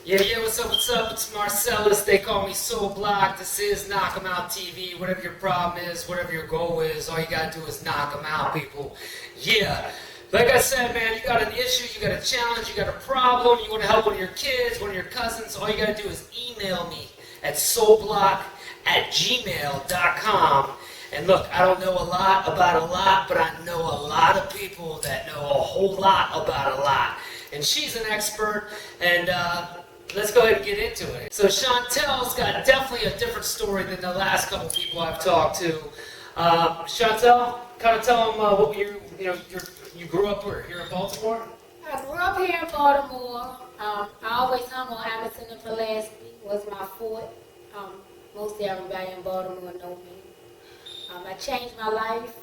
Yeah, what's up? It's Marcellus. They call me Soulblock. This is Knock 'em Out TV. Whatever your problem is, whatever your goal is, all you gotta do is knock 'em out, people. Yeah. Like I said, man, you got an issue, you got a challenge, you got a problem, you want to help one of your kids, one of your cousins, all you gotta do is email me at soulblock@gmail.com. And look, I don't know a lot about a lot, but I know a lot of people that know a whole lot about a lot. And she's an expert, and let's go ahead and get into it. So Shontel's got definitely a different story than the last couple people I've talked to. Shontel, kind of tell them what you grew up where? Here in Baltimore? I grew up here in Baltimore. I always hung on Hamilton and Pulaski was my fort. Mostly everybody in Baltimore know me. I changed my life,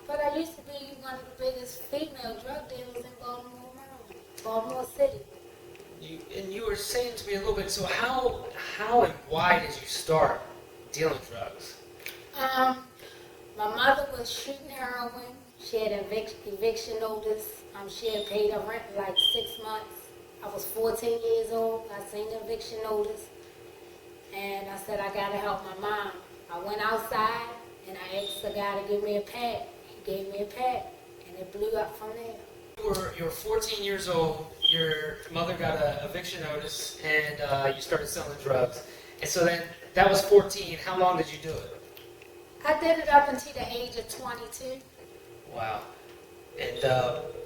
but I used to be one of the biggest female drug dealers in Baltimore, Maryland, Baltimore City. You were saying to me a little bit, so how and why did you start dealing drugs? My mother was shooting heroin. She had an eviction notice. She had paid her rent for like 6 months. I was 14 years old. I seen the eviction notice. And I said, I got to help my mom. I went outside and I asked the guy to give me a pad. He gave me a pad. And it blew up from there. You were 14 years old. Your mother got an eviction notice and you started selling drugs. And so then, that was 14. How long did you do it? I did it up until the age of 22. Wow. And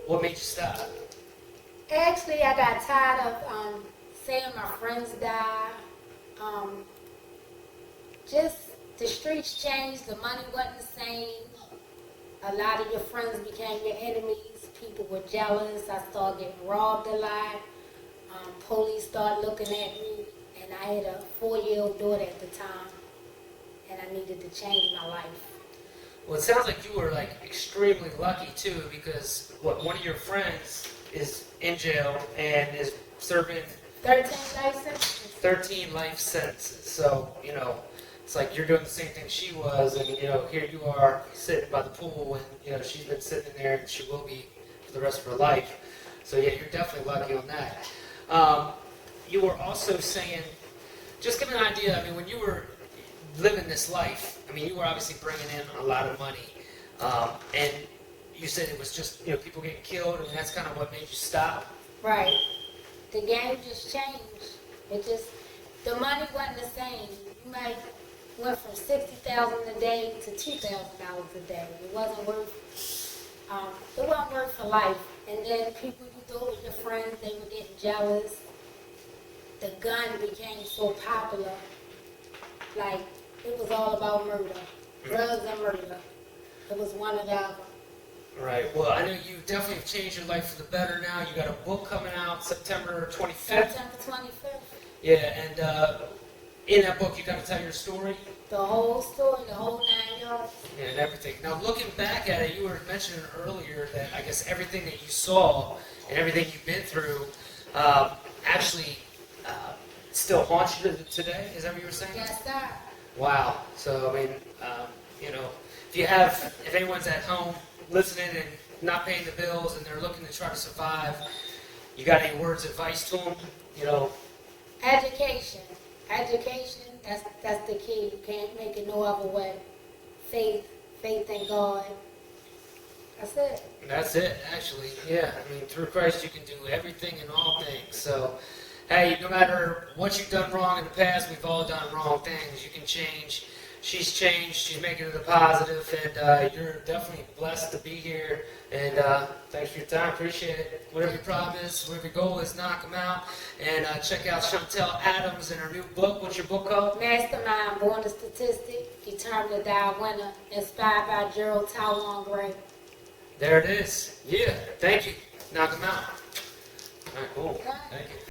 what made you stop? Actually, I got tired of seeing my friends die. Just the streets changed. The money wasn't the same. A lot of your friends became your enemies. People were jealous. I started getting robbed a lot. Police started looking at me. And I had a 4-year-old daughter at the time. And I needed to change my life. Well, it sounds like you were extremely lucky too, because one of your friends is in jail and is serving 13 life sentences. 13 life sentences. So it's like you're doing the same thing she was, and here you are sitting by the pool, and she's been sitting there, and she will be for the rest of her life. So yeah, you're definitely lucky on that. You were also saying, just give me an idea. I mean, when you were living this life, you were obviously bringing in a lot of money, and you said it was just people getting killed, and that's kind of what made you stop. Right. The game just changed. The money wasn't the same. You might went from $60,000 a day to $2,000 a day. It wasn't worth for life. And then people you thought were your friends, they were getting jealous. The gun became so popular. It was all about murder. Drugs and murder. It was one or the other. Right. Well, I know you definitely have changed your life for the better now. You got a book coming out September 25th. September 25th. Yeah, and in that book you got to tell your story. The whole story, the whole 9 yards. Yeah, and everything. Now, looking back at it, you were mentioning earlier that I guess everything that you saw and everything you've been through actually still haunts you today. Is that what you were saying? Yes, sir. Wow. So, if anyone's at home listening and not paying the bills and they're looking to try to survive, you got any words of advice to them? Education, that's the key. You can't make it no other way. Faith in God. That's it, actually. Yeah, through Christ you can do everything and all things. So, hey, no matter what you've done wrong in the past, we've all done wrong things. You can change. She's changed. She's making it a positive, and you're definitely blessed to be here. And thanks for your time. Appreciate it. Whatever your problem is, whatever your goal is, knock them out. And check out Shontel Adams and her new book. What's your book called? Mastermind, Born a Statistic, Determined to Die a Winner, inspired by Gerald Talon Gray. There it is. Yeah. Thank you. Knock them out. All right, cool. Thank you.